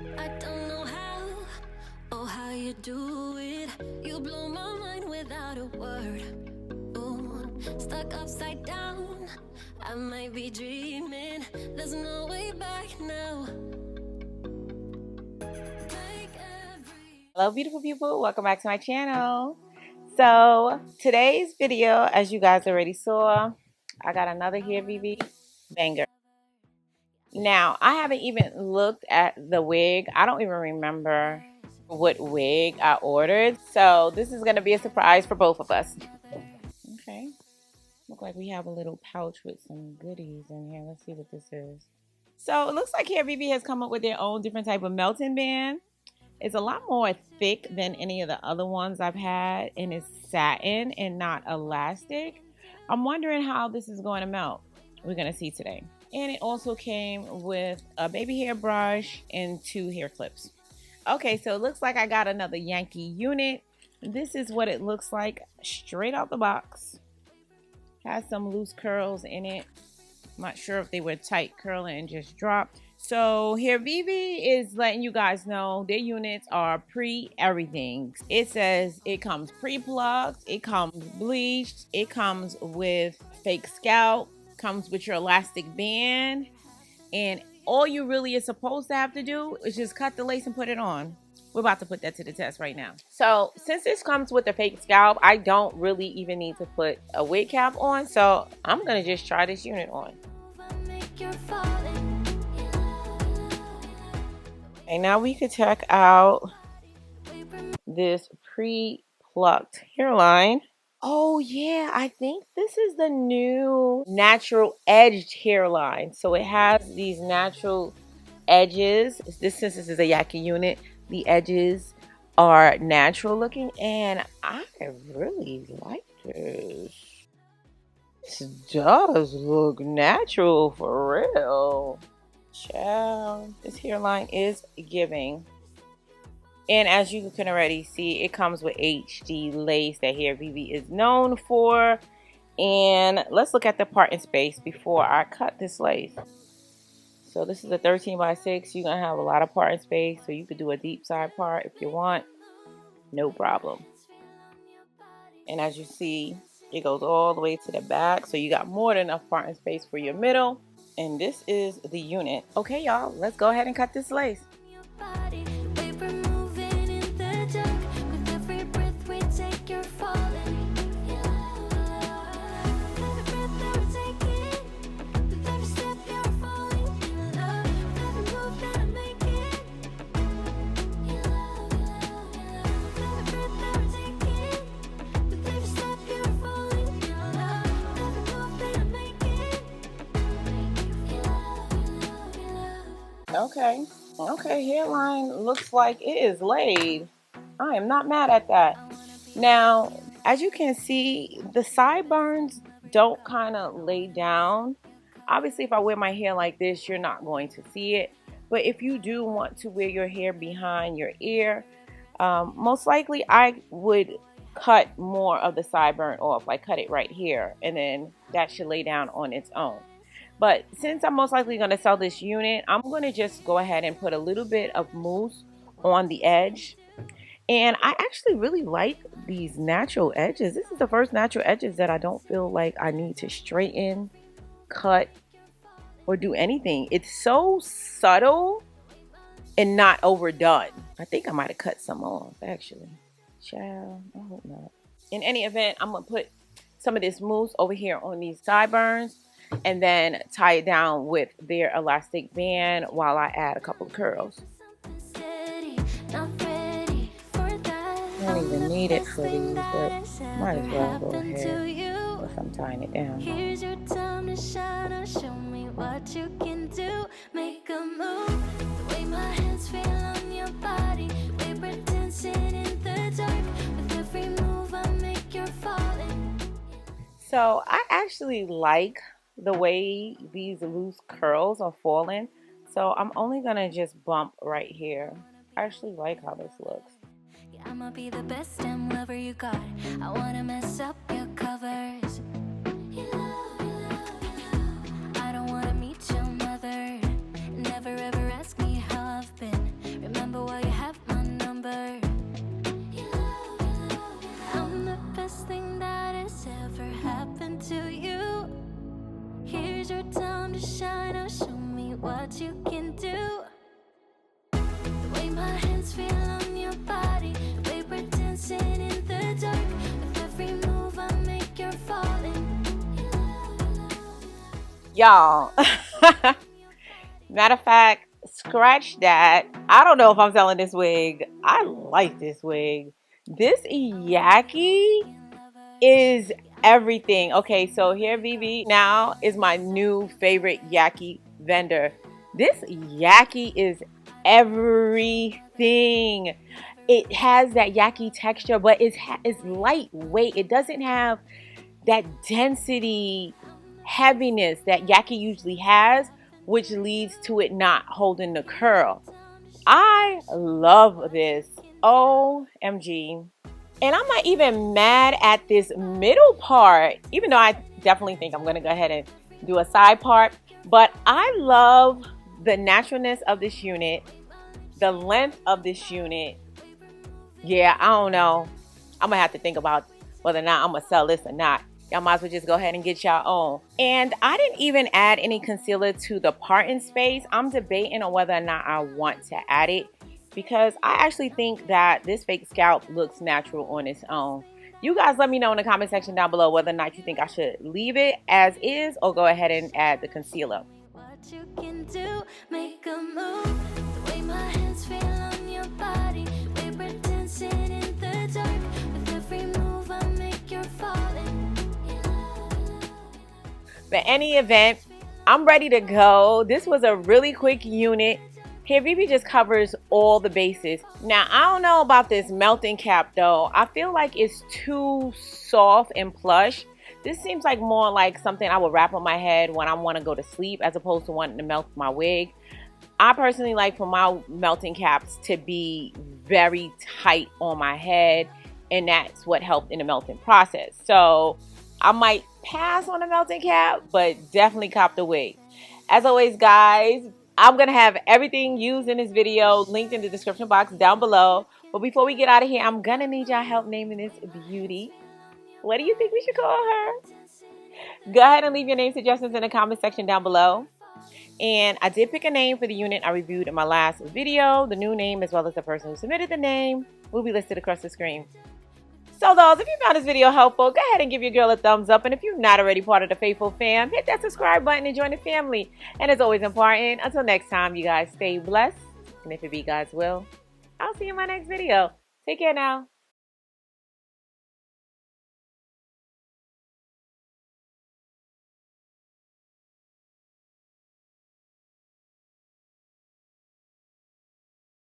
I don't know how, oh how you do it. You blow my mind without a word. Ooh, stuck upside down. I might be dreaming. There's no way back now. Hello beautiful people, welcome back to my channel. So today's video, as you guys already saw, I got another Hairvivi banger. Now I haven't even looked at the wig. I don't even remember what wig I ordered, so this is going to be a surprise for both of us. Okay, look like we have a little pouch with some goodies in here. Let's see what this is. So it looks like Hairvivi has come up with their own different type of melting band. It's a lot more thick than any of the other ones I've had, and it's satin and not elastic. I'm wondering how this is going to melt. We're going to see today. And it also came with a baby hair brush and 2 hair clips. Okay, so it looks like I got another Yankee unit. This is what it looks like straight out the box. Has some loose curls in it. I'm not sure if they were tight curling and just dropped. So Hairvivi is letting you guys know their units are pre-everything. It says it comes pre-plucked, it comes bleached, it comes with fake scalp, comes with your elastic band, and all you really is supposed to have to do is just cut the lace and put it on. We're about to put that to the test right now. So since this comes with a fake scalp, I don't really even need to put a wig cap on, so I'm gonna just try this unit on. And now we could check out this pre-plucked hairline. Oh yeah, I think this is the new natural edged hairline. So it has these natural edges. Since this is a Yankee unit, the edges are natural looking, and I really like this. This does look natural for real. Child, this hairline is giving. And as you can already see, it comes with HD lace that Hairvivi is known for. And let's look at the parting space before I cut this lace. So this is a 13 by 6. You're gonna have a lot of parting space, so you could do a deep side part if you want, no problem. And as you see, it goes all the way to the back, so you got more than enough parting space for your middle. And this is the unit. Okay, y'all, let's go ahead and cut this lace. Okay, hairline looks like it is laid. I am not mad at that. Now, as you can see, the sideburns don't kind of lay down. Obviously, if I wear my hair like this, you're not going to see it. But if you do want to wear your hair behind your ear, most likely I would cut more of the sideburn off. Like cut it right here, and then that should lay down on its own. But since I'm most likely going to sell this unit, I'm going to just go ahead and put a little bit of mousse on the edge. And I actually really like these natural edges. This is the first natural edges that I don't feel like I need to straighten, cut, or do anything. It's so subtle and not overdone. I think I might have cut some off, actually. Child, I hope not. In any event, I'm going to put some of this mousse over here on these sideburns, and then tie it down with their elastic band while I add a couple of curls. I don't even need it for these, but might as well go ahead if I'm tying it down. Here's your time to shine, show me what you can do. Make a move, the way my hands feel on your body. We pretend sitting in the dark. With every move I make, you're falling. So I actually like the way these loose curls are falling, so I'm only gonna just bump right here. I actually like how this looks. Yeah, I'ma be the best damn lover you got. I wanna mess up your covers. I don't wanna meet your mother. Never ever ask me how I've been. y'all. Matter of fact, scratch that. I don't know if I'm selling this wig. I like this wig. This Yaki is everything. Okay, so Hairvivi now is my new favorite Yaki vendor. This Yaki is everything. It has that Yaki texture, but it's lightweight. It doesn't have that density, heaviness that Yaki usually has, which leads to it not holding the curl. I love this. OMG. And I'm not even mad at this middle part, even though I definitely think I'm going to go ahead and do a side part. But I love the naturalness of this unit, the length of this unit. Yeah, I don't know. I'm going to have to think about whether or not I'm going to sell this or not. Y'all might as well just go ahead and get y'all own. And I didn't even add any concealer to the parting space. I'm debating on whether or not I want to add it, because I actually think that this fake scalp looks natural on its own. You guys let me know in the comment section down below whether or not you think I should leave it as is or go ahead and add the concealer. What you can do, make a move. The way my hands feel on your body. We pretend sitting in the dark. With every move I make, you're falling. But any event, I'm ready to go. This was a really quick unit. Hairvivi just covers all the bases. Now, I don't know about this melting cap though. I feel like it's too soft and plush. This seems like more like something I would wrap on my head when I want to go to sleep, as opposed to wanting to melt my wig. I personally like for my melting caps to be very tight on my head, and that's what helped in the melting process. So I might pass on the melting cap, but definitely cop the wig. As always, guys, I'm going to have everything used in this video linked in the description box down below. But before we get out of here, I'm going to need y'all help naming this beauty. What do you think we should call her? Go ahead and leave your name suggestions in the comment section down below. And I did pick a name for the unit I reviewed in my last video. The new name, as well as the person who submitted the name, will be listed across the screen. So those, if you found this video helpful, go ahead and give your girl a thumbs up. And if you're not already part of the faithful fam, hit that subscribe button and join the family. And as always important, until next time, you guys stay blessed. And if it be God's will, I'll see you in my next video. Take care now.